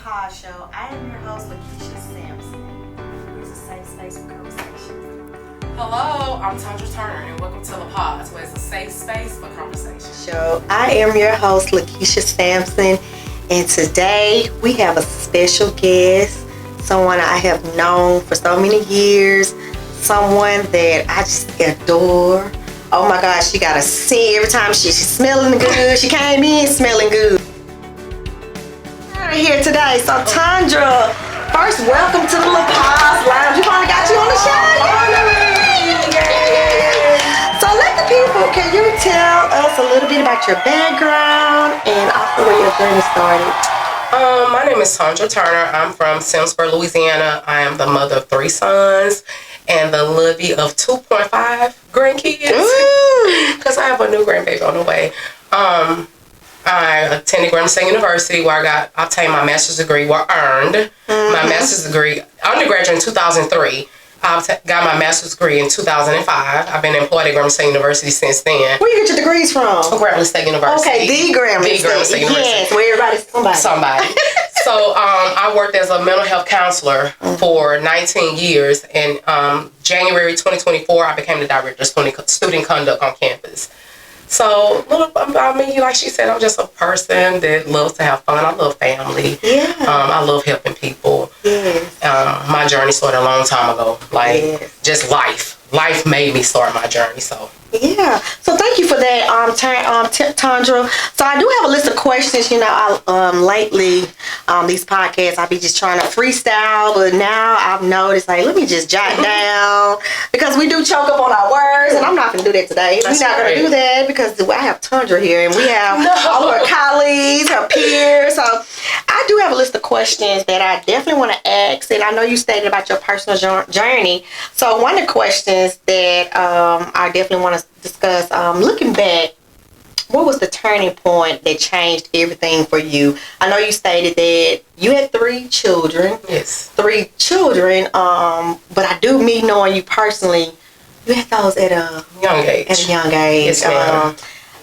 LaPaz Show. I am your host, LaKeisha Sampson. It's a safe space for conversation. Hello, I'm Tundra Turner, and welcome to LaPaz, where it's a safe space for conversation. Show. I am your host, LaKeisha Sampson, and today we have a special guest, someone I have known for so many years, someone that I just adore. Oh my gosh, she got a scent every time she's smelling good. She came in smelling good. Here today. So Tundra, first welcome to the LaPaz Lounge. We finally got you on the show. So let the people, can you tell us a little bit about your background and also where your journey started? My name is Tundra Turner. I'm from Simsburg, Louisiana. I am the mother of 3 sons and the lovey of 2.5 grandkids. Because I have a new grandbaby on the way. I attended Graham State University where I obtained my master's degree, earned my master's degree, undergraduate in 2003. I got my master's degree in 2005. I've been employed at Graham State University since then. Where you get your degrees from? Graham State University. Okay, the Graham State University. Yes, where everybody's somebody. So I worked as a mental health counselor for 19 years. And January 2024, I became the director of student conduct on campus. So, I mean, like she said, I'm just a person that loves to have fun. I love family. Yeah. I love helping people. Yes. My journey started a long time ago. Just life. Life made me start my journey, so. Yeah. So thank you for that, Tundra. So I do have a list of questions. You know, lately, these podcasts, I be just trying to freestyle, but now I've noticed, let me just jot down because we do choke up on our words, and I'm not going to do that today. We're not going to do that because I have Tundra here, and we have all of her colleagues, her peers. So I do have a list of questions that I definitely want to ask, and I know you stated about your personal journey. So one of the questions that I definitely want to discuss, looking back, what was the turning point that changed everything for you? I know you stated that you had 3 children. Yes. 3 children, but I do knowing you personally, you had those at a young age. Yes, ma'am.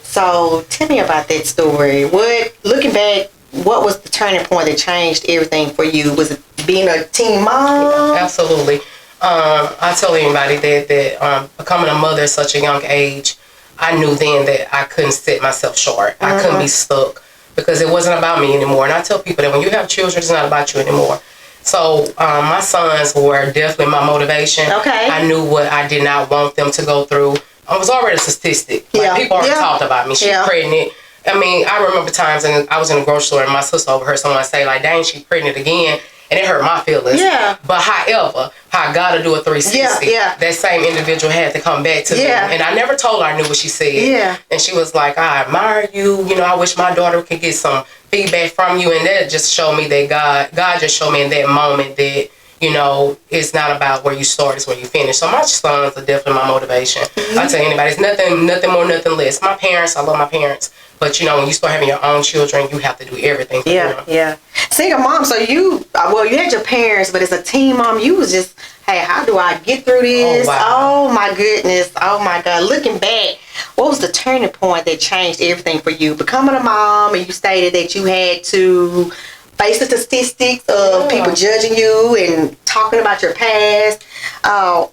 So tell me about that story. Looking back, what was the turning point that changed everything for you? Was it being a teen mom? Yeah, absolutely. I tell anybody that becoming a mother at such a young age, I knew then that I couldn't set myself short. I couldn't be stuck because it wasn't about me anymore. And I tell people that when you have children, it's not about you anymore. So my sons were definitely my motivation. Okay. I knew what I did not want them to go through. I was already a statistic. People already talked about me. She's pregnant. I mean, I remember times and I was in the grocery store and my sister overheard someone say, dang, she's pregnant again. And it hurt my feelings. Yeah. But however, how God to do a 360, that same individual had to come back to me. And I never told her I knew what she said. Yeah. And she was like, I admire you. You know, I wish my daughter could get some feedback from you. And that just showed me that God just showed me in that moment that, you know, it's not about where you start, it's where you finish. So my sons are definitely my motivation. I tell anybody, it's nothing more, nothing less. My parents, I love my parents. But, you know, when you start having your own children, you have to do everything for them. Yeah. Single mom, so you had your parents, but as a teen mom, you was just, hey, how do I get through this? Oh, my goodness. Oh, my God. Looking back, what was the turning point that changed everything for you? Becoming a mom, and you stated that you had to face the statistics of people judging you and talking about your past.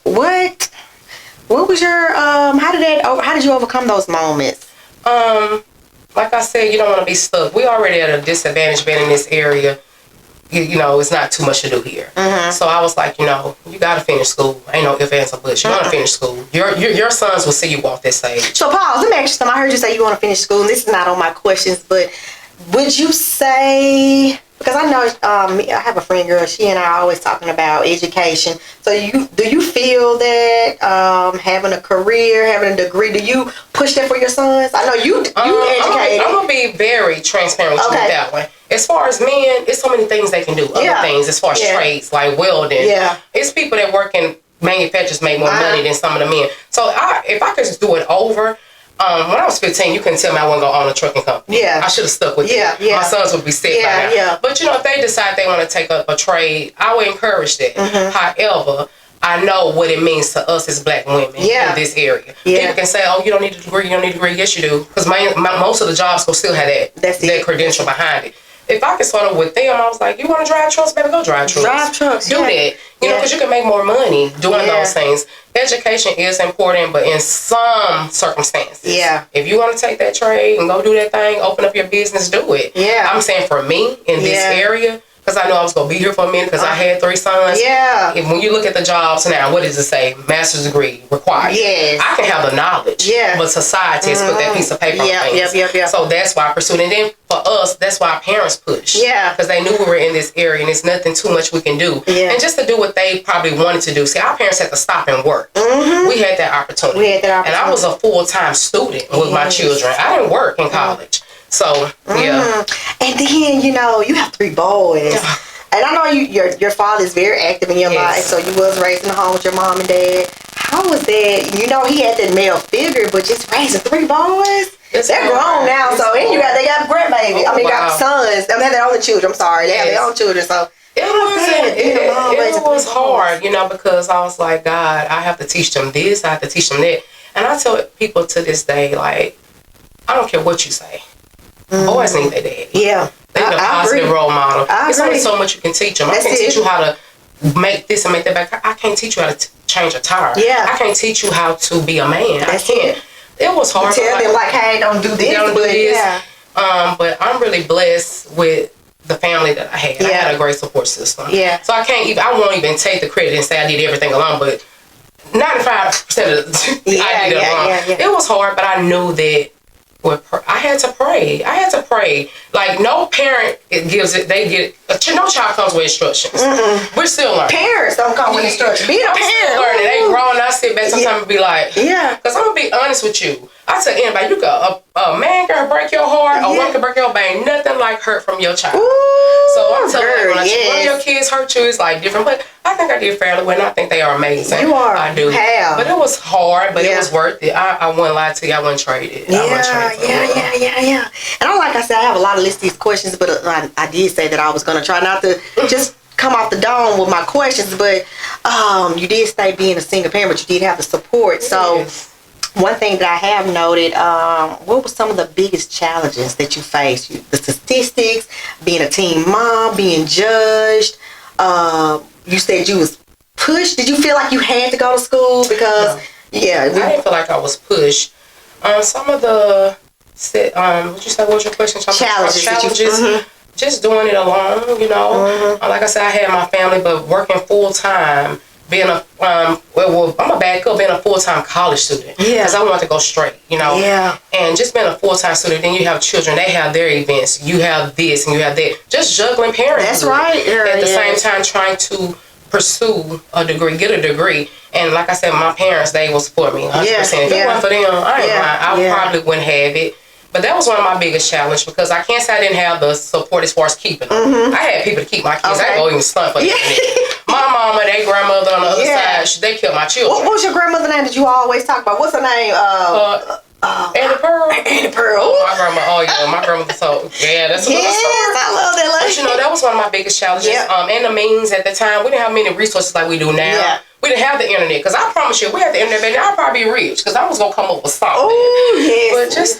What was your, how did you overcome those moments? Like I said, you don't want to be stuck. We already at a disadvantage being in this area. You know, it's not too much to do here. So I was like, you know, you got to finish school. Ain't no ifs, ands, or buts. You got to finish school. Your sons will see you walk that stage. So, pause. Let me ask you something. I heard you say you want to finish school, and this is not on my questions, but would you say, because I know I have a friend girl, she and I are always talking about education. So do you feel that having a career, having a degree, do you push that for your sons? I know you educated. I'm going to be very transparent with you with that one. As far as men, it's so many things they can do. Other things as far as trades, like welding. Yeah. It's people that work in manufacturers make more money than some of the men. So if I could just do it over, when I was 15, you couldn't tell me I wasn't going to own a trucking company. Yeah. I should have stuck with it. My sons would be sick by now. Yeah. But, you know, if they decide they want to take up a trade, I would encourage that. However, I know what it means to us as black women in this area. People can say, oh, you don't need a degree, you don't need a degree. Yes, you do. Because most of the jobs will still have that credential behind it. if I could start up with them, I was like, you want to drive trucks, baby, go drive trucks. Drive trucks. Do that. You know, because you can make more money doing those things. Education is important, but in some circumstances. Yeah. If you want to take that trade and go do that thing, open up your business, do it. Yeah. I'm saying for me in this area, because I knew I was going to be here for a minute because I had 3 sons. Yeah. When you look at the jobs now, what does it say? Master's degree required. Yes. I can have the knowledge. Yeah. But society has put that piece of paper on things. Yep. So that's why I pursued it. And then for us, that's why our parents pushed. Yeah. Because they knew we were in this area and there's nothing too much we can do. Yeah. And just to do what they probably wanted to do. See, our parents had to stop and work. Mm-hmm. We had that opportunity. And I was a full-time student with my children. I didn't work in college. So, yeah. And then, you know, you have 3 boys. And I know your father is very active in your life, so you was raised in the home with your mom and dad. How was that? You know, he had that male figure, but just raising 3 boys? They're grown now, so and they got a grandbaby. Got sons. They have their own children. I'm sorry, they have their own children. So it was hard, you know, because I was like, God, I have to teach them this, I have to teach them that. And I tell people to this day, like, I don't care what you say. Boys need their daddy. Yeah. They need a positive role model. There's only so much you can teach them. I can teach you how to make this and make that back. I can't teach you how to change a tire. Yeah. I can't teach you how to be a man. I can't. It was hard. Tell them like, hey, don't do this. Don't do this. Yeah. But I'm really blessed with the family that I had. I had a great support system. Yeah. So I won't even take the credit and say I did everything alone, but 95% of the I did it alone. It was hard, but I knew that I had to pray. Like, no parent gives it. No child comes with instructions. We're still learning. Parents don't come with instructions. Be a parent. Still learning. They grown. I sit back sometimes and be like, because I'm gonna be honest with you. I tell anybody, a man can break your heart, a woman can break your heart, but ain't nothing like hurt from your child. Ooh, so I'm telling you, when one of your kids hurt you, it's like different. But I think I did fairly well, and I think they are amazing. You are. I do. But it was hard, but it was worth it. I wouldn't lie to you. I wouldn't trade it. Yeah. And like I said, I have a lot of list of these questions, but I did say that I was going to try not to just come off the dome with my questions, but you did stay being a single parent, but you did have the support. So one thing that I have noted, what were some of the biggest challenges that you faced? The statistics, being a teen mom, being judged. You said you was pushed. Did you feel like you had to go to school? Because, I didn't feel like I was pushed. Some of the, what was your question? Challenges. Just doing it alone, you know. Like I said, I had my family, but working full time, being I'm a bad girl, being a full-time college student. Because I wanted to go straight, you know. And just being a full-time student, then you have children, they have their events, you have this and you have that. Just juggling parents. That's right. At the same time, trying to pursue a degree, get a degree. And like I said, my parents, they will support me 100%. If it wasn't for them, I probably wouldn't have it. But that was one of my biggest challenges because I can't say I didn't have the support as far as keeping them. I had people to keep my kids. I didn't go even stunt for them. My mama, their grandmother on the other side, they killed my children. What was your grandmother's name that you always talk about? What's her name? Annie Pearl. Annie Pearl. My grandma. My grandmother. So that's a little story. I love that lady. But you know, that was one of my biggest challenges. And the means at the time, we didn't have many resources like we do now. We didn't have the internet. Because I promise you, we had the internet, baby, I'd probably be rich. Because I was going to come up with something. But just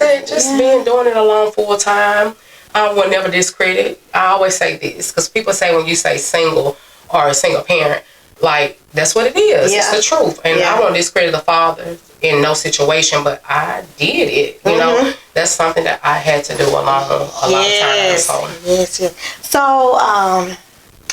doing it alone full time, I will never discredit. I always say this. Because people say when you say single or a single parent, like, that's what it is. It's the truth. And I won't discredit the father in no situation, but I did it. You know, that's something that I had to do alone a lot of times. So,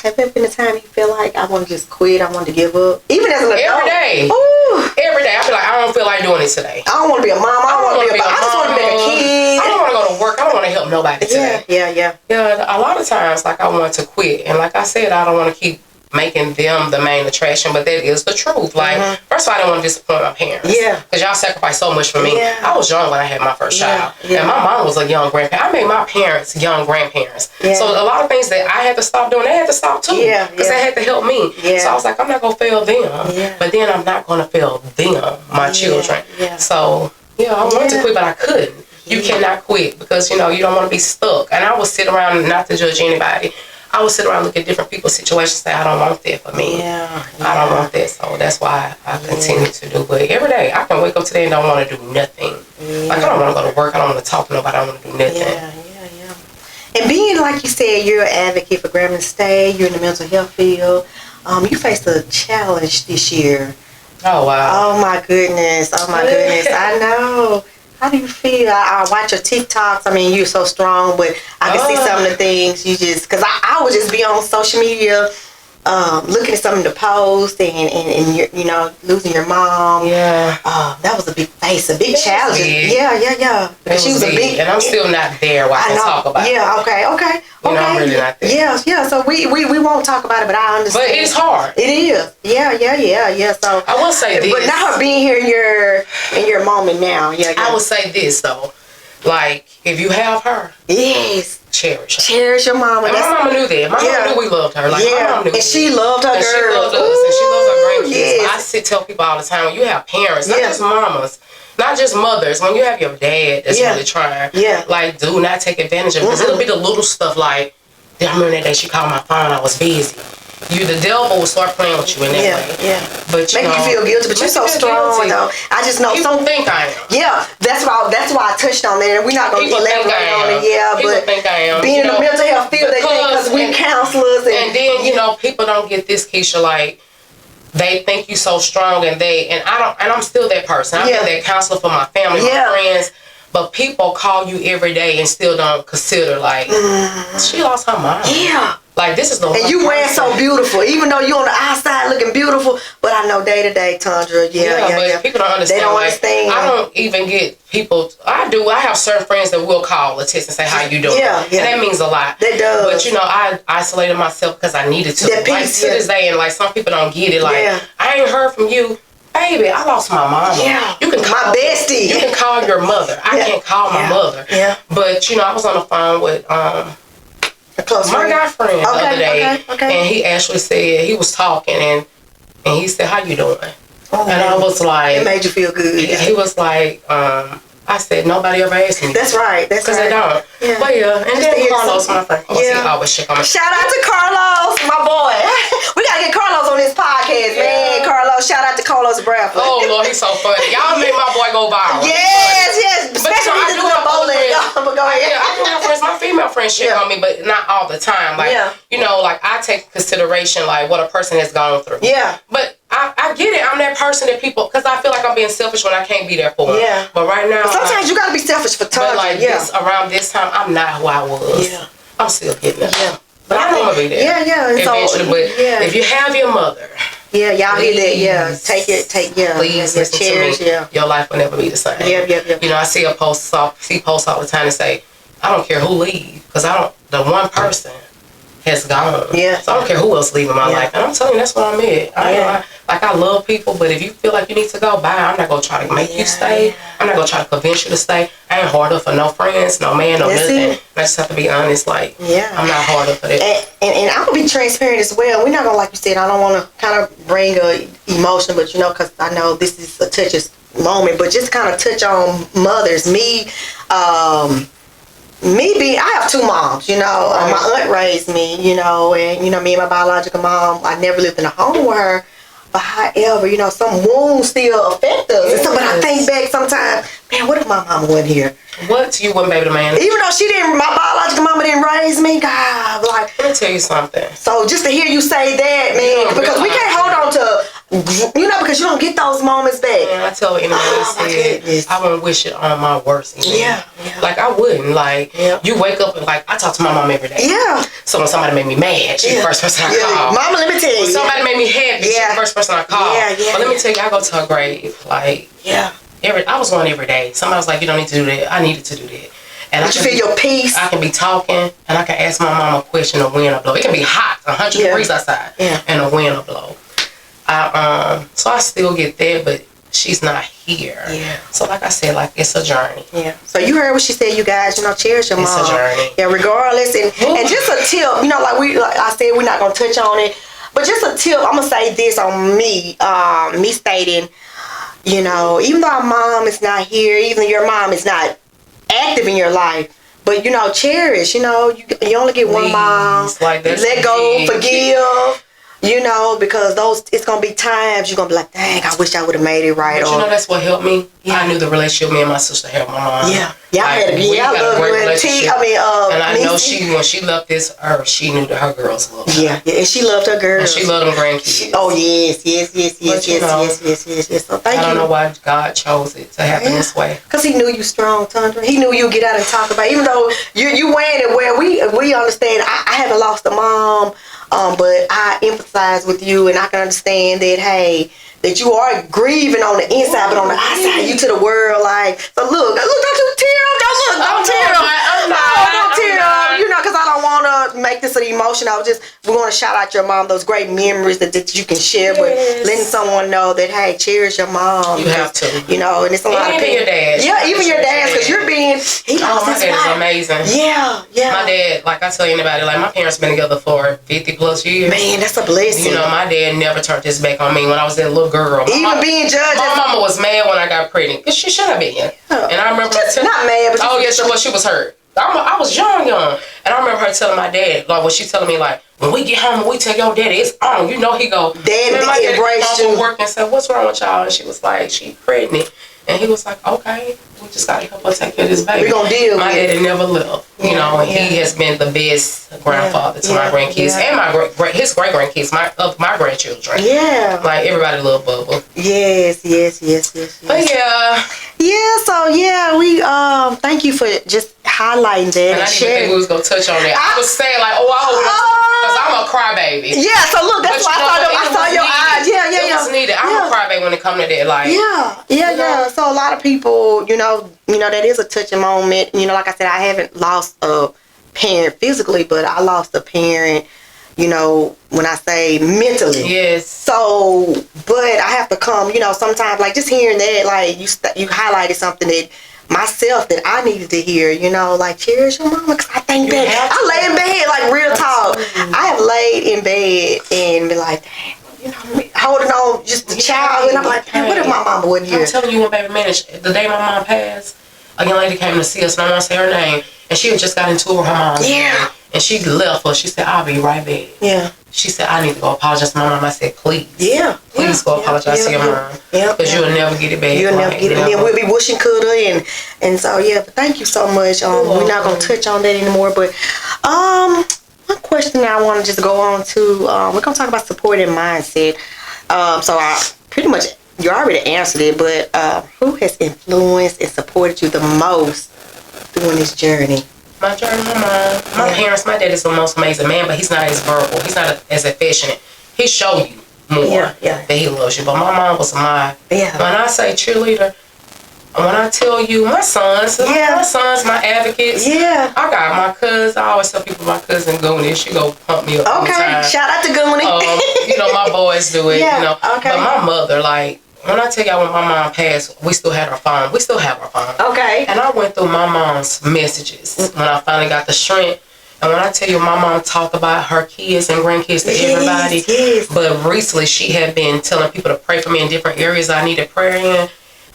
have there been a time you feel like I want to just quit, I want to give up? Even as an adult? Every day. Ooh. Every day. I feel like I don't feel like doing it today. I don't want to be a mom. I don't want to be a mom. I just want to be a kid. I don't want to go to work. I don't want to help nobody today. Yeah. A lot of times, like, I want to quit. And like I said, I don't want to keep making them the main attraction, but that is the truth. Like, first of all, I didn't want to disappoint my parents. Because y'all sacrificed so much for me. I was young when I had my first child. And my mom was a young grandparent. I made my parents young grandparents. So a lot of things that I had to stop doing, they had to stop too. Because they had to help me. So I was like, I'm not going to fail them. But then I'm not going to fail them, my children. So, I wanted to quit, but I couldn't. You cannot quit because, you know, you don't want to be stuck. And I would sit around, not to judge anybody, I would sit around and look at different people's situations and say, I don't want that for me. I don't want that. So that's why I continue to do it. Every day, I can wake up today and don't want to do nothing. Like, I don't want to go to work. I don't want to talk to nobody. I don't want to do nothing. And being, like you said, you're an advocate for Grambling State, you're in the mental health field. You faced a challenge this year. Oh, wow. Oh, my goodness. Oh, my goodness. I know. How do you feel? I watch your TikToks. I mean, you're so strong, but I can see some of the things you just, because I would just be on social media looking at some of the posts and you know, losing your mom. Yeah. That was a big challenge. Big. Yeah. Because she was a big. And I'm still not there where I can talk about it. Yeah, okay. You know, I'm really not there. Yeah. So we won't talk about it, but I understand. But it's hard. It is. Yeah. So I will say this. But now being here in your moment now. Yeah. I will say this though. Like, if you have her, yes, cherish her. Cherish your mama. And my mama knew that. My mama knew we loved her. Like, my mama knew and she loved her girl. She loved us, and she loves her grandkids. Yes. I tell people all the time, when you have parents, not just mamas, not just mothers, when you have your dad that's really trying, like, do not take advantage of it. Because it'll be the little stuff like, I remember that day she called my phone, I was busy. The devil will start playing with you in that way. Yeah. But make you feel guilty, but you're so strong though. I just know people think I am. Yeah, that's why I touched on that. We're not gonna elaborate on it. Yeah, people but think I am. Being in the mental health field, they think because we counselors and then you know people don't get this, Keisha, like they think you so strong and I'm still that person. I've been that counselor for my family, my friends. But people call you every day and still don't consider, like, she lost her mind. Yeah. Like, this is the And you wear so beautiful. Even though you're on the outside looking beautiful, but I know day to day, Tundra, but people don't understand. They don't like, understand. I don't even get people. I do. I have certain friends that will call or text and say, how you doing? Yeah. And that means a lot. That does. But, you know, I isolated myself because I needed to. That like, peace, to this day, and, like, some people don't get it. Like, I ain't heard from you. Baby, I lost my mama. Yeah. You can call my bestie. You can call your mother. I can't call my mother. Yeah. But, you know, I was on the phone with my guy friend the other day, and he actually said, he was talking, and he said, how you doing? And I was like... It made you feel good. He was like, I said, nobody ever asked me. That's right. Because they don't. Yeah. But and then Carlos, my friend, he always check on me. Shout out to Carlos, my boy. We got to get Carlos on this podcast, man. Carlos, shout out to Carlos Bradford. Oh, Lord, he's so funny. Y'all made my boy go viral. Yes. Especially when you do a bowling. But go ahead. I do have friends. My female friends check on me, but not all the time. Like, you know, like, I take consideration, like, what a person has gone through. Yeah. But I get it. I'm that person that people, because I feel like I'm being selfish when I can't be there for them. Yeah. But right now. But sometimes you got to be selfish for time. But like around this time, I'm not who I was. Yeah. I'm still getting it. Yeah. But I know I'm going to be there. Yeah. Eventually. So, but if you have your mother. Yeah, y'all hear that? Yeah. Please listen to me. Your life will never be the same. Yeah. You know, I see posts all the time and say, I don't care who leave. Because the one person has gone. Yeah. So I don't care who else leaving my life. And I'm telling you, that's what I'm at. I love people, but if you feel like you need to go, bye. I'm not going to try to make you stay. I'm not going to try to convince you to stay. I ain't hard up for no friends, no man, no nothing. I just have to be honest. Like, I'm not hard up for that. And I'm going to be transparent as well. We're not going to, like you said, I don't want to kind of bring emotion, but, you know, because I know this is a touchy moment, but just kind of touch on mothers. I have two moms, you know. My aunt raised me, you know, and, you know, me and my biological mom, I never lived in a home with her. But however, you know, some wounds still affect us. Yes. But I think back sometimes, man, what if my mama wasn't here? What? You wouldn't be able to manage? Even though my biological mama didn't raise me, God, like. Let me tell you something. So just to hear you say that, man, because we can't hold on to, you know, because you don't get those moments back. Man, I tell anybody said, I wouldn't wish it on my worst enemy. Yeah. Like, I wouldn't. Like, you wake up and, like, I talk to my mom every day. Yeah. So when somebody made me mad, she's the first person I call. Mama, let me tell you. When somebody made me happy, she's the first person I call. But let me tell you, I go to her grave. Like, I was going every day. Somebody was like, you don't need to do that. I needed to do that. And you feel your peace. I can be talking, and I can ask my mom a question, a wind or blow. It can be hot, 100 degrees outside, and a wind or blow. So I still get there, but she's not here. Yeah. So like I said, like, it's a journey. Yeah. So you heard what she said, you guys. You know, cherish your mom. It's a journey. Yeah. Regardless, and just a tip. You know, like I said, we're not gonna touch on it, but just a tip. I'm gonna say this on me. Me stating, you know, even though our mom is not here, even your mom is not active in your life, but, you know, cherish. You know, you only get one mom. Like, let go, forgive. You know, because it's gonna be times you're gonna be like, dang, I wish I would have made it right. But you know, that's what helped me. Yeah. I knew the relationship me and my sister had with my mom. Yeah, yeah, I love great relationship. and I know when she left this earth, she knew that her girls loved her. Yeah, and she loved her girls. And she loved them grandkids. Yes. So thank you. I don't know why God chose it to happen this way. Because He knew you strong, Tundra. He knew you'd get out and talk about it. Even though you weighing it where we understand. I haven't lost a mom. But I empathize with you, and I can understand that, hey, that you are grieving on the inside, but on the outside, you to the world, like, so look, don't you tear up, don't tear up. Don't tear up, you know, because I don't want to make this an emotion. We want to shout out your mom, those great memories that you can share, but letting someone know that, hey, cherish your mom. You have to. You know, and it's a lot of people. Even your dad. Yeah, even your dad, because you're being, my dad is amazing. Yeah. My dad, like I tell anybody, like my parents been together for 50 plus years. Man, that's a blessing. You know, my dad never turned his back on me when I was that little girl. Being judged. My mama was mad when I got pregnant, because she should have been. Yeah. And I remember not mad, but she was hurt. I was young, and I remember her telling my dad, like, when she telling me, like, when we get home and we tell your daddy it's on, you know, he go, Dad, my daddy embrace came you. from work and said, what's wrong with y'all? And she was like, she pregnant. And he was like, okay, we just got to help her take care of this baby. We're going to deal with it. My daddy never left, you know, and he has been the best grandfather to my grandkids and his great-grandkids, my grandchildren. Yeah. Like, everybody love Bubba. Yes. But yeah. Yeah, so we thank you for just highlighting that. And I didn't think we was going to touch on that. I was saying, like, I hope because I'm a crybaby. Yeah, so look, that's why I saw your eyes. Yeah. It was needed. I'm a crybaby when it comes to that. Like, yeah. So a lot of people, you know, that is a touching moment. You know, like I said, I haven't lost a parent physically, but I lost a parent, you know, when I say mentally. Yes. So, but I have to come, you know, sometimes, like, just hearing that, like, you highlighted something that myself that I needed to hear, you know, like, cherish your mama, because I think that I lay in bed, like, real talk. I have laid in bed and be like, damn, you know, holding on just a child, and I'm like, what if my mama wasn't here? I'm telling you, one baby minute, the day my mom passed, a young lady came to see us, and I won't say her name, and she had just got into her mom. Yeah. And she left us. She said, I'll be right back. Yeah. She said, I need to go apologize to my mom. I said, please. Yeah. Please go apologize to your mom. Yeah. Because you'll never get it back. You'll never get it. And then we'll be wishing coulda and so but thank you so much. We're not gonna touch on that anymore. But one question that I want to just go on to, we're gonna talk about support and mindset. So I pretty much you already answered it, but who has influenced and supported you the most during this journey? My journey, my mom. My parents, my dad is the most amazing man, but he's not as verbal. He's not as affectionate. He show you more that he loves you. But my mom was when I say cheerleader, when I tell you my sons, my advocates. Yeah. I got my cousins. I always tell people my cousin Goonie, she go pump me up. Okay. Shout out to Goonie. You know, my boys do it. You know. Okay. But my mother, like, when I tell y'all when my mom passed, we still had our phone. We still have our phone. Okay. And I went through my mom's messages when I finally got the strength. And when I tell you my mom talked about her kids and grandkids to everybody. Yes. But recently she had been telling people to pray for me in different areas I needed prayer in.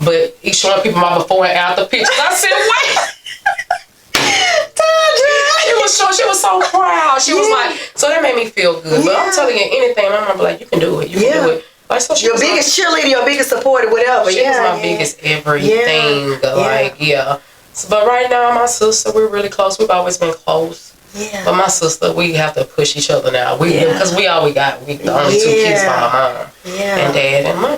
But he's showing people my before and after pictures. I said, wait. She was so proud. She was like, so that made me feel good. But I'm telling you, anything, my mom be like, you can do it. You can do it. Like, so your biggest cheerleader, your biggest supporter, whatever. She was my biggest everything. So, but right now, my sister, we're really close. We've always been close. Yeah. But my sister, we have to push each other now. Because we all we got. We the only two kids by my mom and dad and my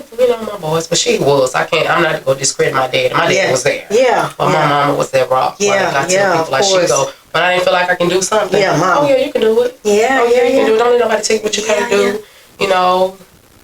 boys. But she was. I'm not gonna discredit my dad. My dad was there. Yeah. But my mama was that rock. Yeah. Like, I tell people, like, she go, when I didn't feel like I can do something. Yeah, mom. Oh yeah, you can do it. Yeah. Oh yeah, you can do it. Don't let nobody tell you what you can't do. You know.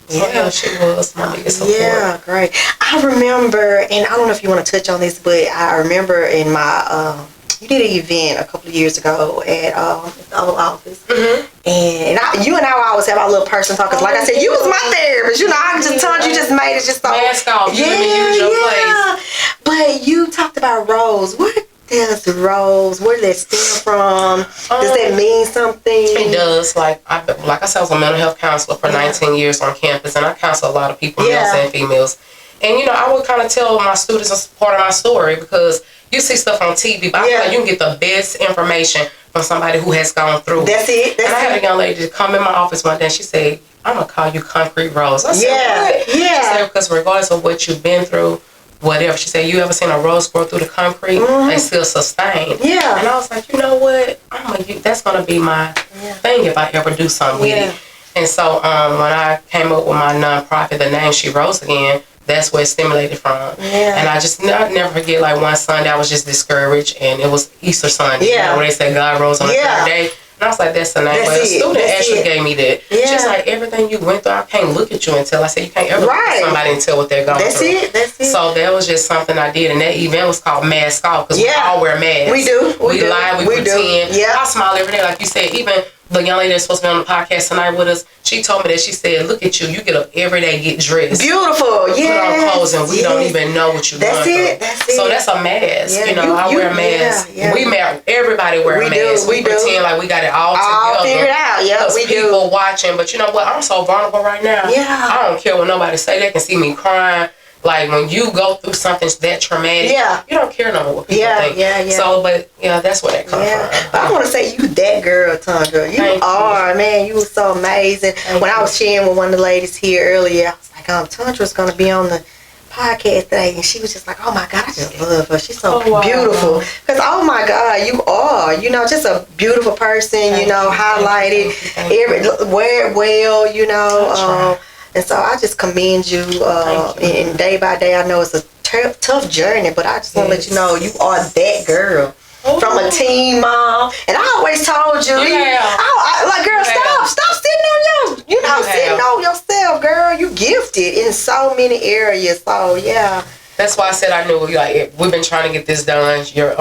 So she was my biggest support. Yeah, great. I remember, and I don't know if you want to touch on this, but I remember in my, you did an event a couple of years ago at the old office. Mm-hmm. And you and I always have our little person talk. Cause like I said, you was my therapist. You know, I just told you just made it just so. Mask off. You use your place. But you talked about roles. What does roles? Where did that stem from? Does that mean something? It does. Like I said, I was a mental health counselor for 19 years on campus, and I counsel a lot of people, males and females. And you know, I would kind of tell my students as part of my story because you see stuff on TV, but I feel like you can get the best information from somebody who has gone through. That's it. And I had a young lady come in my office one day and she said, I'm going to call you Concrete Rose. I said, what? Yeah. She said, because regardless of what you've been through, whatever. She said, you ever seen a rose grow through the concrete? They still sustain. Yeah. And I was like, you know what? That's going to be my thing if I ever do something with it. And so when I came up with my nonprofit, the name She Rose Again, that's where it stimulated from. Yeah. And I never forget, like one Sunday I was just discouraged, and it was Easter Sunday. Yeah. You know, where they said God rose on the third day. And I was like, that's the name. But a student actually gave me that. Yeah. She's like, everything you went through, I can't look at you until I said, you can't ever look at somebody and tell what they're going through. That's it. So that was just something I did. And that event was called Mask Off, because we all wear masks. We do. We lie, we pretend. Yeah. I smile every day. Like you said, even the young lady that's supposed to be on the podcast tonight with us, she told me that, she said, look at you get up every day, get dressed. Beautiful. Put on clothes, and we don't even know what you're going through. That's it. So that's a mask. Yeah. You know, I wear a mask. Everybody wear a mask. We pretend like we got it all together. Figured out. Yeah, we do. People watching, but you know what? I'm so vulnerable right now. Yeah. I don't care what nobody say. They can see me crying. Like, when you go through something that traumatic, you don't care no more what people think. Yeah. So, but, that's where that comes from. But I want to say, you that girl, Tundra. You are, man. You were so amazing. When I was sharing with one of the ladies here earlier, I was like, Tundra's going to be on the podcast today. And she was just like, oh, my God, I just love her. She's so beautiful. Because, oh, my God, you are, just a beautiful person, highlighted, wear it well, and so I just commend you. And day by day, I know it's a tough journey, but I just want to let you know you are that girl. From a teen mom. And I always told you, like, girl, stop sitting on sitting on yourself, girl. You gifted in so many areas. So, yeah. That's why I said I knew, like, we've been trying to get this done. Your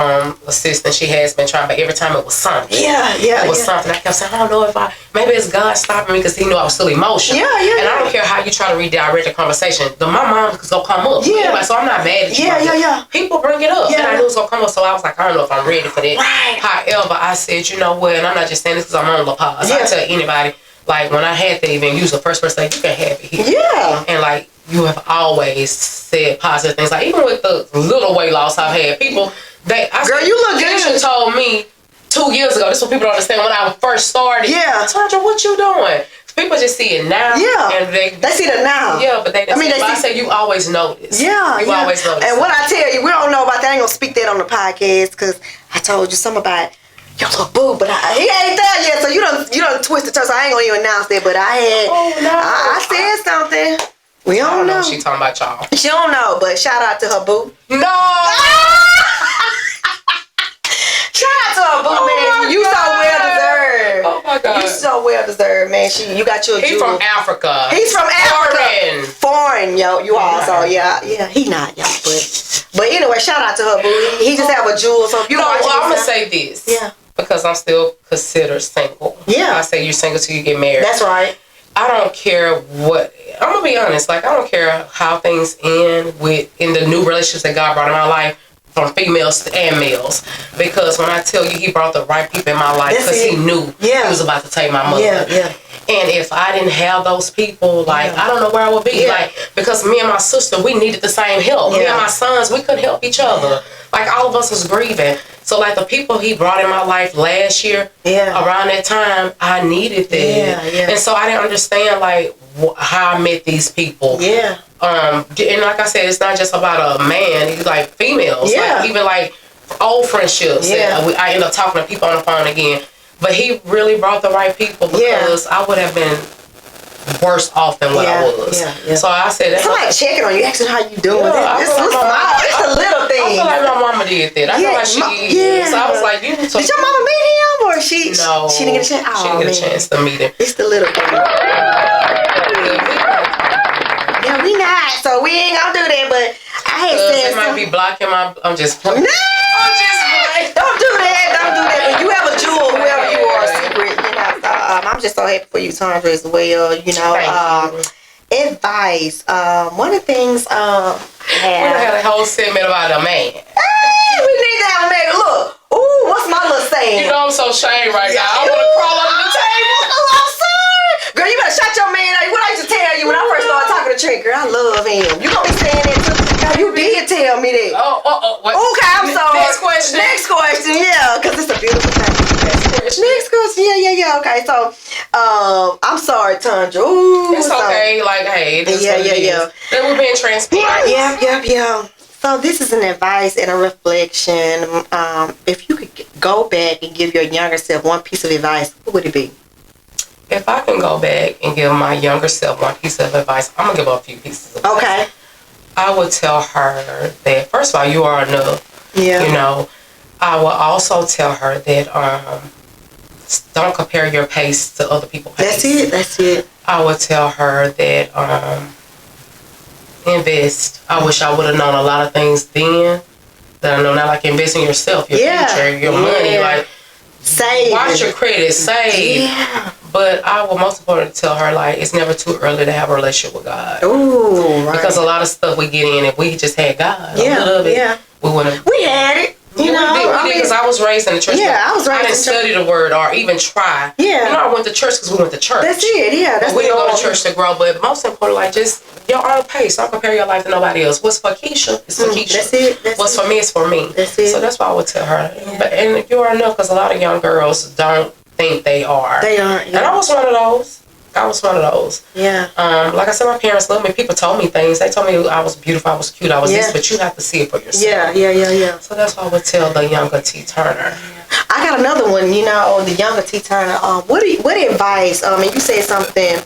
assistant, she has been trying, but every time it was something. It was something. I kept saying, I don't know if maybe it's God stopping me because he knew I was still emotional. And I don't care how you try to redirect the conversation. My mom is going to come up. Anyway, so I'm not mad at you. People bring it up. And I knew it was going to come up, so I was like, I don't know if I'm ready for that. However, I said, you know what, and I'm not just saying this because I'm on LaPaz. I tell anybody, like, when I had that event, you was the first person to say, you can have it here. And, like, you have always said positive things. Like, even with the little weight loss I've had, people, girl, you look good. You told me 2 years ago, this is what people don't understand, when I first started. Tundra, what you doing? People just see it now. And they see it now. But I said you always notice. You always notice. And what I tell you, we don't know about that. I ain't going to speak that on the podcast because I told you something about your little boo, but he ain't there yet, so you don't twist the turn, so I ain't going to even announce that, but I said something. We don't know. She talking about y'all. She don't know, but shout out to her boo. No! Shout out to her boo, man. You so well deserved. Oh my God. You so well deserved, man. You got your He's from Africa. He's from Africa. Foreign, yo. You also, he not, yo. But anyway, shout out to her boo. He just have a jewel. So if you I'm gonna say this. Because I'm still considered single. I say you're single till you get married. That's right. I don't care what. I'm gonna be honest. Like, I don't care how things end in the new relationships that God brought in my life, from females and males. Because when I tell you, He brought the right people in my life, because He knew He was about to take my mother. And if I didn't have those people, like, I don't know where I would be. Like, because me and my sister, we needed the same help. Me and my sons, we couldn't help each other. Like, all of us was grieving. So, like, the people He brought in my life last year, around that time, I needed that. And so I didn't understand, like, how I met these people. And like I said, it's not just about a man. It's like females. Like, even, like, old friendships. I end up talking to people on the phone again. But He really brought the right people, because I would have been worse off than what I was. So I said, somebody checking on you, asking how you doing. It's a little thing. I feel like my mama did that. I feel like she is. So I was like, did your mama meet him, or she? No, she didn't get a chance. She didn't get a chance to meet him. It's the little thing. We not. So we ain't gonna do that. But I had said it might be blocking my. I'm just playing. No, I'm just playing. Don't do that. Don't do that. But you have a jewel, whoever you are, secret. So, I'm just so happy for you, Tundra, as well. Advice. One of the things. We had a whole segment about a man. Hey, we need to have a man. Look. Ooh, what's my little saying? You know I'm so ashamed right now. I want to crawl under the table. Oh, I'm sorry. Girl, you better shut your man out. What I used to tell you when I first started talking to Trent, girl, I love him. You gonna be saying that too? Girl, you did tell me that. What? Okay, I'm sorry. Next question. Yeah, because it's a beautiful thing. question. Next question. Yeah. Okay, so I'm sorry, Tundra. Ooh, it's okay. Like, hey, this yeah. Then we're being transparent. Yeah. So this is an advice and a reflection. If you could go back and give your younger self one piece of advice, what would it be? If I can go back and give my younger self one piece of advice, I'm gonna give her a few pieces of advice. Okay. I would tell her that, first of all, you are enough. Yeah. You know, I will also tell her that don't compare your pace to other people's pace. That's it. I would tell her that invest. I wish I would have known a lot of things then that I know now, like invest in yourself, your future, your money, like save. Watch your credit, save. Yeah. But I will most importantly tell her, like, it's never too early to have a relationship with God. Ooh, right. Because a lot of stuff we get in, if we just had God a little bit, we wouldn't. We had it. We did, because I was raised in the church. Yeah, I was raised in the church. I didn't study the word or even try. Yeah. You know, I went to church because we went to church. That's it, yeah. But we didn't go to church to grow. But most importantly, like, just your own pace. Don't compare your life to nobody else. What's for Keisha is for Keisha. That's it. What's for me is for me. That's it. So that's what I would tell her. Yeah. But, and you are enough, because a lot of young girls don't think they are. They aren't. Yeah. And I was one of those. Yeah. Like I said, my parents loved me. People told me things. They told me I was beautiful, I was cute, I was this, but you have to see it for yourself. Yeah. So that's what I would tell the younger T. Turner. I got another one, you know, the younger T. Turner. What advice, and you said something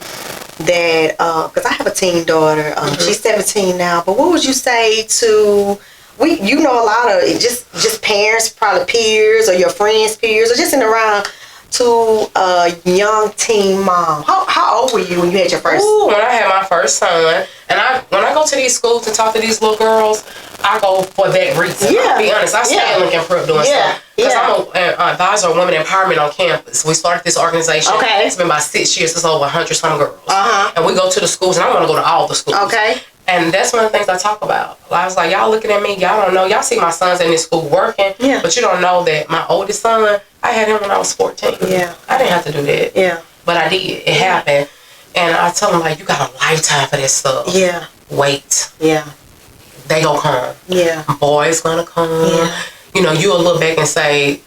that, because I have a teen daughter, she's 17 now, but what would you say to, you know, a lot of just parents, probably peers, or your friends' peers, or just in around, to a young teen mom. How old were you when you had your first? Ooh, when I had my first son, and when I go to these schools to talk to these little girls, I go for that reason. Yeah. I'll be honest, I stay in Lincoln Prep doing stuff. Because I'm an advisor of women empowerment on campus. We started this organization. Okay. It's been about 6 years. It's over 100-some girls. And we go to the schools, and I want to go to all the schools. Okay. And that's one of the things I talk about. I was like, y'all looking at me, y'all don't know. Y'all see my sons in this school working, but you don't know that my oldest son, I had him when I was 14. Yeah. I didn't have to do that. Yeah. But I did. It happened. And I tell them, like, you got a lifetime for this stuff. Yeah. Wait. Yeah. They gonna come. Yeah. Boys gonna come. Yeah. You know, you'll look back and say,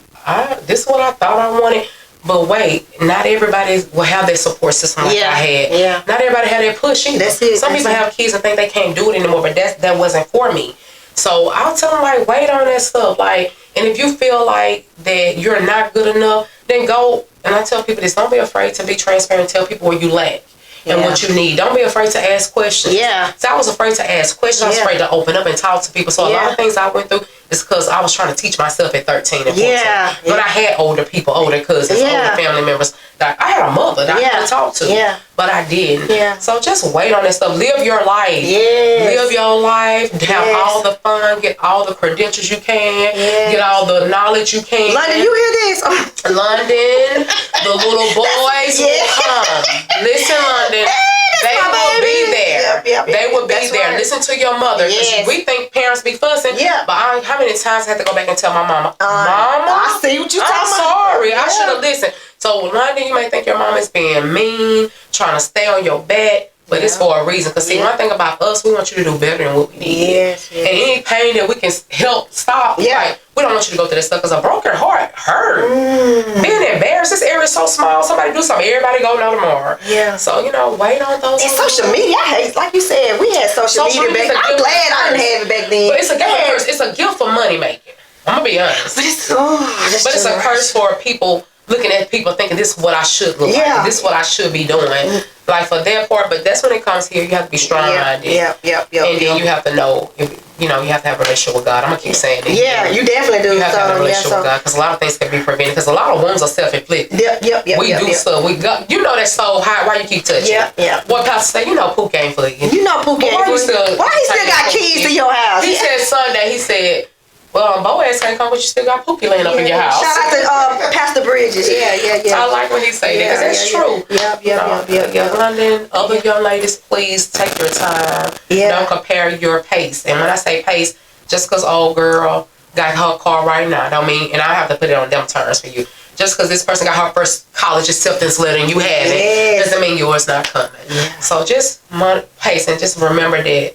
this is what I thought I wanted. But wait, not everybody will have that support system like I had. Yeah. Not everybody had that push either. That's it. Some people have kids and think they can't do it anymore, but that wasn't for me. So I'll tell them, like, wait on that stuff. Like, and if you feel like that you're not good enough, then go. And I tell people this: don't be afraid to be transparent. Tell people where you lack and what you need. Don't be afraid to ask questions. Yeah. So I was afraid to ask questions. I was afraid to open up and talk to people. So a lot of things I went through is because I was trying to teach myself at 13 and 14. Yeah. But I had older people, older cousins, older family members. That I had a mother that I could talk to. Yeah. But I didn't. Yeah. So just wait on that stuff. Live your life. Yes. Live your life. Have all the fun. Get all the credentials you can. Yes. Get all the knowledge you can. London, you hear this? London, the little boys will come. Listen, London. They will be there. They will be there. Right. Listen to your mother. Yes. We think parents be fussing. Yeah. But how many times I had to go back and tell my mama, Mama, I see what you're talking about. I'm sorry. I should have listened. So, London, you may think your mom is being mean, trying to stay on your back, but it's for a reason. Because, see, one thing about us, we want you to do better than what we need. Yes. And any pain that we can help stop, like, we don't want you to go through that stuff, because a broken heart hurt. Being embarrassed, this area is so small, somebody do something, everybody go know tomorrow. Yeah. So, you know, wait on those. And social media, I hate, like you said, we had social media back then. I'm glad I didn't have it back then. But it's a gift for money making. I'm going to be honest. But it's a curse for people looking at people thinking this is what I should look like. This is what I should be doing. Like for that part, but that's when it comes here, you have to be strong-minded. And then you have to know, you have to have a relationship with God. I'm going to keep saying that. Yeah, you definitely do. You have to have a relationship with God, because a lot of things can be prevented, because a lot of wounds are self-inflicted. We do stuff. You know that's so high. Why you keep touching? What Pastor say? You know Pook ain't for you. You know Pook ain't for you. Why he still got keys to your house? He said Sunday, he said, well, Boaz can't come, but you still got Pookie laying up in your house. Shout out to Pastor Bridges. I like when he say that, because that's true. London, other young ladies, please take your time. Don't compare your pace. And when I say pace, just because old girl got her car right now, don't mean, and I have to put it on them terms for you. Just because this person got her first college acceptance letter and you have it, doesn't mean yours not coming. So just pace, and just remember that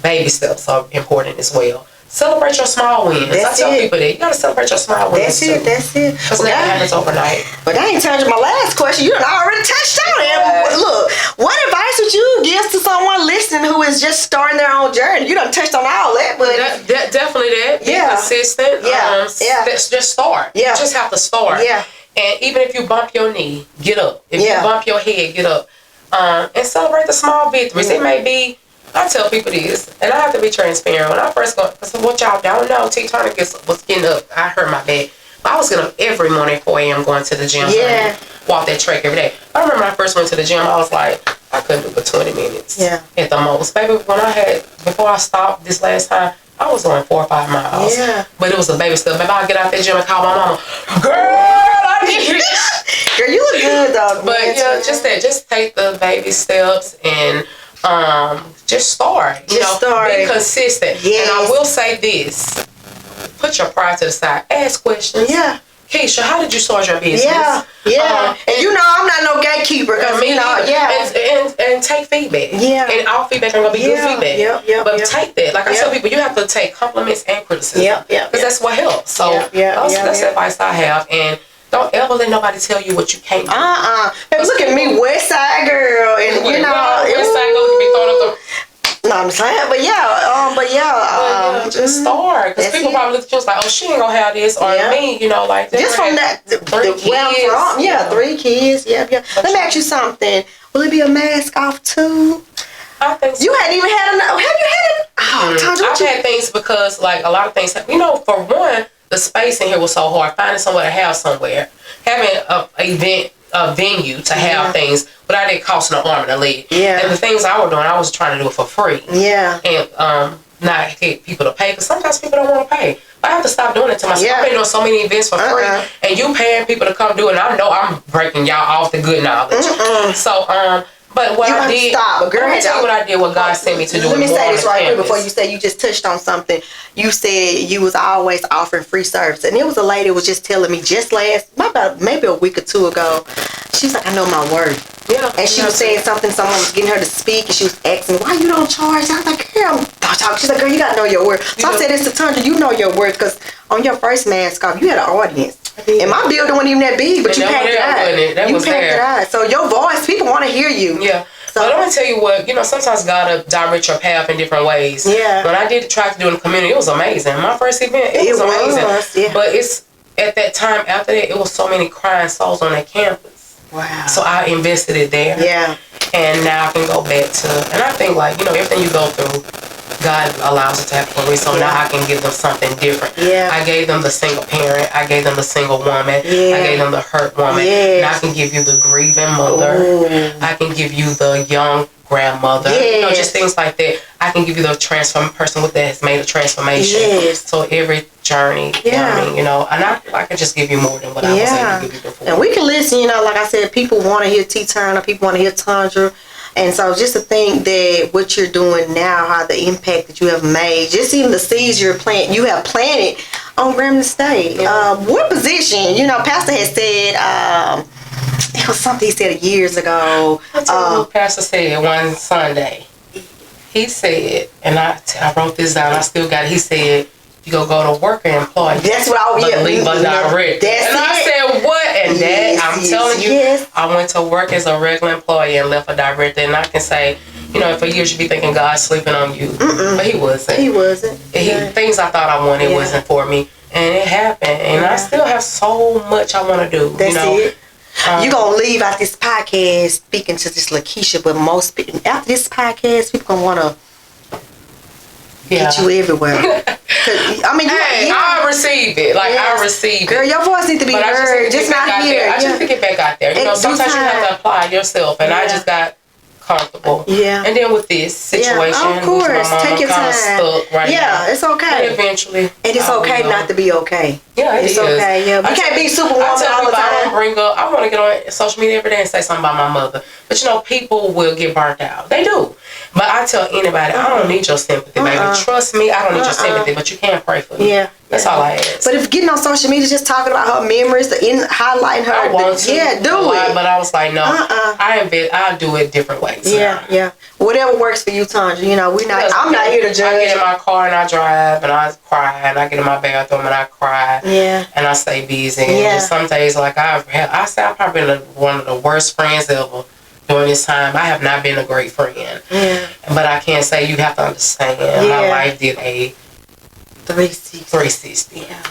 baby steps are important as well. Celebrate your small wins. I tell people that. You got to celebrate your small wins. That's it. Because that happens overnight. But that ain't turned to my last question. You done already touched on it. Look, what advice would you give to someone listening who is just starting their own journey? You done touched on all that, but... Definitely that. Be consistent. Just start. You just have to start. And even if you bump your knee, get up. If you bump your head, get up. And celebrate the small victories. It may be... I tell people this, and I have to be transparent. When I first go, because what y'all don't know, T. Turner was getting up. I hurt my back. But I was getting up every morning at 4 a.m. going to the gym. Walk that track every day. I remember when I first went to the gym, I was like, I couldn't do but 20 minutes at the most. Baby, before I stopped this last time, I was on 4 or 5 miles. But it was a baby step. Maybe I'll get out that gym and call my mama, girl, I need you. Girl, you look good, though. But just take the baby steps and just start. Be consistent. And I will say this: put your pride to the side. Ask questions. Keisha, how did you start your business? And I'm not no gatekeeper. And take feedback. And all feedback ain't gonna be good feedback. But take that. Like I tell people, you have to take compliments and criticism. Because that's what helps. So that's the advice I have. And don't ever let nobody tell you what you can't do. Hey, look at me, West Side girl, and West Side girl can be throwing up the. No, I'm saying, just start, because people probably look at you like, oh, she ain't gonna have this, or me, like just from that, where I'm from, 3 kids, Let me ask you something. Will it be a mask off too? I think so. You hadn't even had enough. Have you had it? I've had things because, like, a lot of things. For one, the space in here was so hard. Finding somewhere to have somewhere, having a venue to have things without it costing an arm and a leg. And the things I was doing, I was trying to do it for free. And not get people to pay, because sometimes people don't want to pay. I have to stop doing it to myself. I've been doing so many events for free, and you paying people to come do it, and I know I'm breaking y'all off the good knowledge. So, but what I did, let me tell you what I did, what God sent me to do. Let me say this right quick before you say, you just touched on something. You said you was always offering free service. And there was a lady who was just telling me just maybe a week or 2 ago, she's like, I know my worth. And she was saying something, someone was getting her to speak, and she was asking, why you don't charge? I was like, girl, she's like, girl, you got to know your worth. So I said, it's to Tundra, you know your worth, because on your first mask off, you had an audience. And my building wasn't even that big, but you packed it out. You packed it out. So your voice, people want to hear you. So, but I'm going to tell you what, sometimes God will direct your path in different ways. When I did try to do it in the community, it was amazing. My first event, it was amazing. But it's at that time, after that, it was so many crying souls on that campus. Wow. So I invested it there. And now I can go back to, and I think, like, everything you go through, God allows it to happen for me. So now I can give them something different. I gave them the single parent. I gave them the single woman. I gave them the hurt woman. Now I can give you the grieving mother. I can give you the young grandmother. Just things like that. I can give you the person that has made a transformation. So every journey, and I can just give you more than what I was able to give you before. And we can listen, like I said, people want to hear T. Turner, people want to hear Tundra. And so just to think that what you're doing now, how the impact that you have made, just even the seeds you have planted on Grambling State. What position? Pastor had said, it was something he said years ago. I'll tell you what Pastor said one Sunday. He said, and I wrote this down, I still got it. He said, you go to work and employ. That's what I was leave a direct. I said, what? And I'm telling you, I went to work as a regular employee and left a director. And I can say, for years you be thinking God's sleeping on you. But he wasn't. Things I thought I wanted wasn't for me. And it happened. And I still have so much I want to do. That's it. You're going to leave out this podcast speaking to this LaKeisha, but most people, after this podcast, people going to want to get you everywhere. I receive it. I receive it. Girl, your voice needs to be heard. Just not here. I just need to get back out there. Sometimes you have to apply yourself, and I just got comfortable. And then with this situation, of course, take your time. Stuck right now. It's okay. And eventually, and it's okay not to be okay. It's okay. You can't be superwoman all the time. I want to get on social media every day and say something about my mother, but people will get burnt out. They do. But I tell anybody, I don't need your sympathy, baby. Trust me, I don't need your sympathy, but you can pray for me. That's all I ask. But if getting on social media, just talking about her memories, highlighting her, I want to, do it. But I was like, no, I do it different ways. Yeah. Whatever works for you, Tundra. You know, I'm not here to judge. I get in my car and I drive and I cry, and I get in my bathroom and I cry. Yeah. And I stay busy. And just some days, like I've probably been one of the worst friends ever. During this time, I have not been a great friend. Yeah. But I can't say, you have to understand. My life did a 360. Yeah.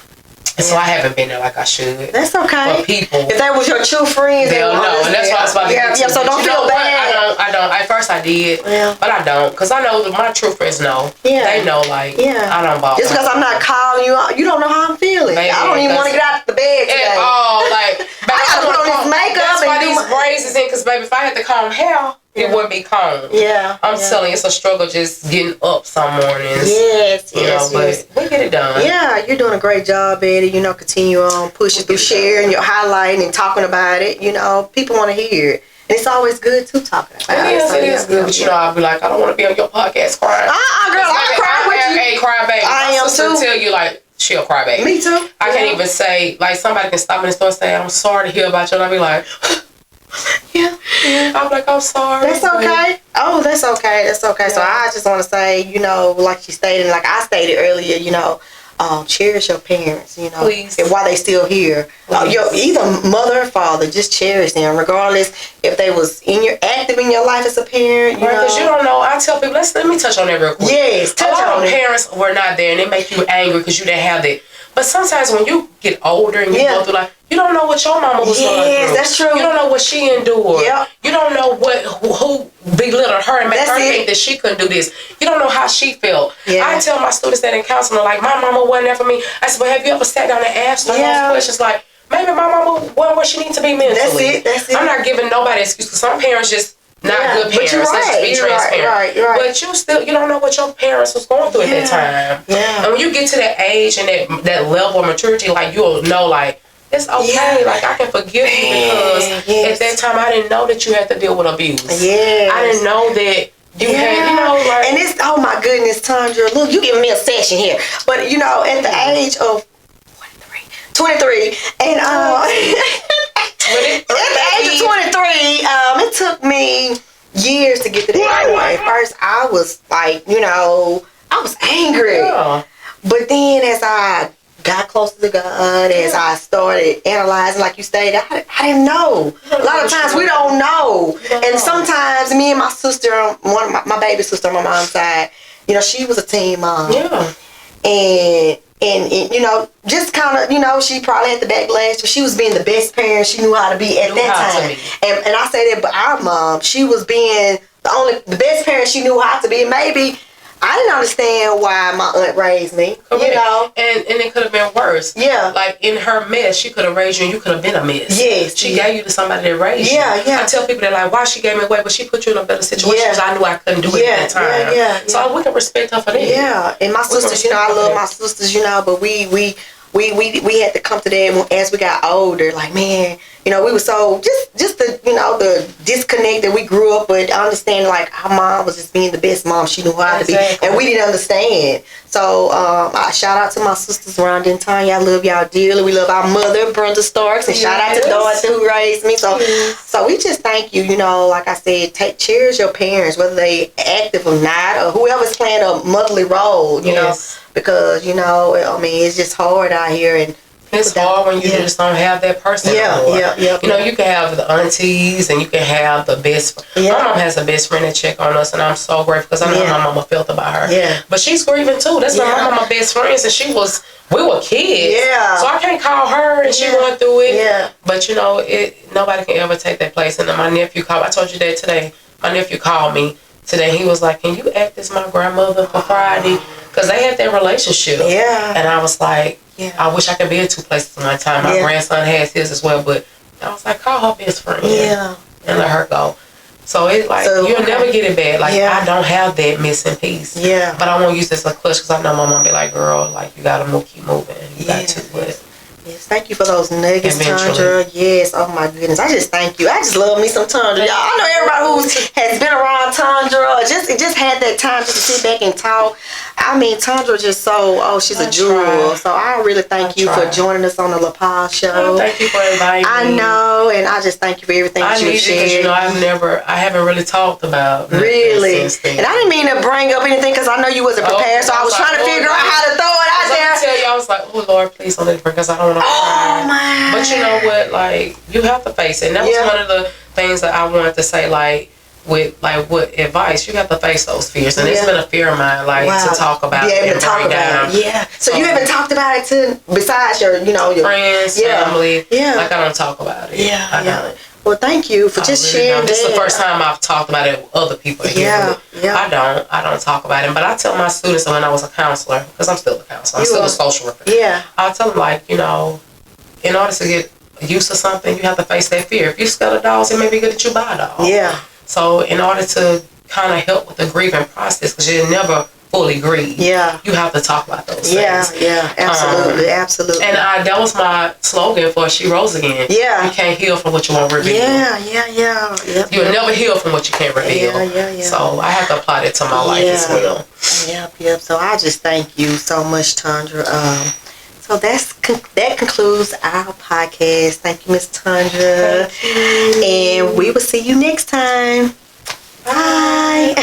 And so I haven't been there like I should. That's okay. But people, if that was your true friends, they'll know. And that's why I was about to get to. Yeah, so don't feel bad. I don't. At first I did. Yeah. But I don't. Because I know that my true friends know. Yeah. They know, like, I don't bother. Just because I'm not calling you, you don't know how I'm feeling. Baby, I don't even want to get out the bed today. At all. Like, I got to put on this makeup. That's why these braids is in. Because, baby, if I had to comb hair, it wouldn't be combed. Yeah. I'm telling you, it's a struggle just getting up some mornings. Yes. But we get it done. Yeah, you're doing a great job at it. You know, continue on pushing through, sharing your highlighting and talking about it. You know, people want to hear it. And it's always good to talk about it. It is good. But, you know, I'll be like, I don't want to be on your podcast crying. Girl, I cry with you. I am a cry baby. I am too. Tell you, like, she'll cry baby. Me too. I can't even say, like, somebody can stop me in the store and say, I'm sorry to hear about you. And I'll be like... Yeah. I'm like, I'm sorry. That's okay. Oh, that's okay. That's okay. Yeah. So I just want to say, you know, like you stated, like I stated earlier, you know, cherish your parents, you know, please. While they still here. Either mother or father, just cherish them, regardless if they was active in your life as a parent. You know, because you don't know. I tell people, let me touch on that real quick. Yes, touch on it. A lot of parents were not there, and they make you angry because you didn't have that. But sometimes when you get older and you go through life, you don't know what your mama was going through. Yes, that's true. You don't know what she endured. Yep. You don't know who belittled her and made her think that she couldn't do this. You don't know how she felt. Yeah. I tell my students that in counseling, like, my mama wasn't there for me. I said, well, have you ever sat down and asked her those questions? Like, maybe my mama wasn't where she needs to be mentally. That's it. I'm not giving nobody excuses. Some parents just not good parents. Let's just be transparent. Right. But you don't know what your parents was going through at that time. Yeah. And when you get to that age and that level of maturity, like, you'll know, like, it's okay. Like, I can forgive you because at that time I didn't know that you had to deal with abuse. Yeah. I didn't know that you had, you know, like. And it's, oh my goodness, Tundra, look, you giving me a session here. But, you know, at the age of 23, and at the age of 23, it took me years to get to that point. At first, I was like, you know, I was angry. Yeah. But then as I got closer to God, as I started analyzing, like you stated, I didn't know. A lot of times we don't know. And sometimes me and my sister, one of my baby sister on my mom's side, you know, she was a teen mom. Yeah. And you know, just kind of, you know, she probably had the backlash, but she was being the best parent she knew how to be at that time. And I say that, but our mom, she was being the best parent she knew how to be. And maybe I didn't understand why my aunt raised me. Correct. You know, and it could have been worse. Yeah, like in her mess, she could have raised you, and you could have been a mess. Yes, she gave you to somebody that raised you. Yeah. I tell people that, like, why she gave me away, but she put you in a better situation because I knew I couldn't do it at that time. Yeah. So we can respect her for that. Yeah, and my sisters, you know, I love my sisters, you know, but we had to come to them as we got older. Like, man, you know, we were so just the, you know, the disconnect that we grew up with. Understanding, like, our mom was just being the best mom she knew how to be, and we didn't understand. So I shout out to my sisters around in Tanya. I love y'all dearly. We love our mother, Brenda Starks, and shout out to Dorothy who raised me. So we just thank you. You know, like I said, cherish your parents, whether they active or not, or whoever's playing a motherly role. You know. Because, you know, I mean, it's just hard out here, and it's hard when you just don't have that person anymore. You know, you can have the aunties, and you can have the best. My mom has a best friend that check on us, and I'm so grateful because I know how my mama felt about her. Yeah. But she's grieving too. That's why my mama best friends, and we were kids. Yeah. So I can't call her, and she went through it. Yeah. But, you know, nobody can ever take that place. And then my nephew called. I told you that today. My nephew called me today. He was like, "Can you act as my grandmother for Friday?" Because they had that relationship. Yeah. And I was like, I wish I could be in two places at one time. My grandson has his as well, but I was like, call her best friend. Yeah. And let her go. So it's like, you'll never get it back. Like, I don't have that missing piece. Yeah. But I won't use this as a clutch because I know my mom be like, girl, like, you got to keep moving. You got to, but. Yes, thank you for those nuggets, Tundra. Yes, oh my goodness. I just thank you. I just love me some Tundra. Y'all, I know everybody who has been around Tundra or just just had that time just to sit back and talk. I mean, Tundra just she's a jewel. So I really thank you for joining us on the LaPaz show. Oh, thank you for inviting me. I know, and I just thank you for everything that you've shared. I haven't really talked about really. And I didn't mean to bring up anything because I know you wasn't prepared, so I was trying to figure out how to throw it out there. I tell you, I was like, oh Lord, please don't let it because I don't want to cry. My. But you know what? Like, you have to face it. And that was one of the things that I wanted to say, like, with advice, you have to face those fears, and it's been a fear of mine, to talk about it and bring down. Yeah. So you haven't talked about it to besides your, your friends, family. Yeah. Like I don't talk about it. Yeah. I don't. Well, thank you for just sharing. This is the first time I've talked about it with other people. I don't talk about it, but I tell my students that when I was a counselor, because I'm still a counselor, I'm still a social worker. Yeah. I tell them in order to get used to something, you have to face that fear. If you're scared of dogs, it may be good that you buy a dog. Yeah. So in order to kind of help with the grieving process, because you never fully grieve, you have to talk about those things. Yeah, absolutely, absolutely. And that was my slogan for She Rose Again. Yeah. You can't heal from what you won't reveal. Yeah. Yep, You'll never heal from what you can't reveal. Yeah. So I have to apply that to my life as well. Yep. So I just thank you so much, Tundra. So that concludes our podcast. Thank you, Miss Tundra. And we will see you next time. Bye.